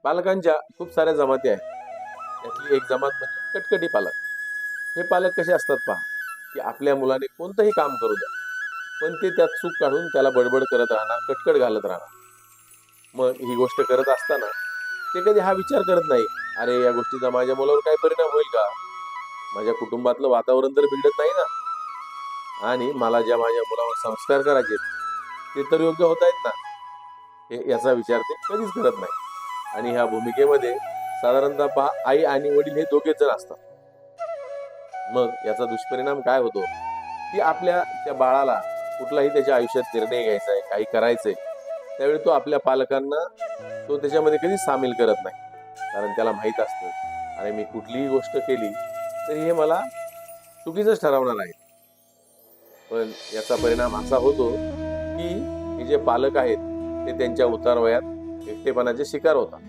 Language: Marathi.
पालकांच्या खूप साऱ्या जमाती आहेत. त्यातली एक जमात म्हणजे कटकटी पालक. हे पालक कसे असतात पहा, की आपल्या मुलाने कोणतंही काम करू द्या, पण ते त्यात चूक काढून त्याला बडबड करत राहणार, कटकट घालत राहणार. मग ही गोष्ट करत असताना ते कधी हा विचार करत नाही, "अरे, या गोष्टीचा माझ्या मुलावर काय परिणाम होईल का? माझ्या कुटुंबातलं वातावरण तर बिघडत नाही ना? आणि मला ज्या माझ्या मुलावर संस्कार करायचे ते तर योग्य होत आहेत ना?" याचा विचार ते कधीच करत नाही. आणि ह्या भूमिकेमध्ये साधारणतः पहा आई आणि वडील हे दोघेच जण असतात. मग याचा दुष्परिणाम काय होतो, की आपल्या त्या बाळाला कुठलाही त्याच्या आयुष्यात निर्णय घ्यायचा आहे, काही करायचंय, त्यावेळी तो आपल्या पालकांना तो त्याच्यामध्ये कधीच सामील करत नाही. कारण त्याला माहीत असतं, अरे मी कुठलीही गोष्ट केली, तर हे मला चुकीचंच ठरवणार आहे. पण याचा परिणाम असा होतो, की हे जे पालक आहेत, ते त्यांच्या उतारवयात एकटेपणाचे शिकार होतात.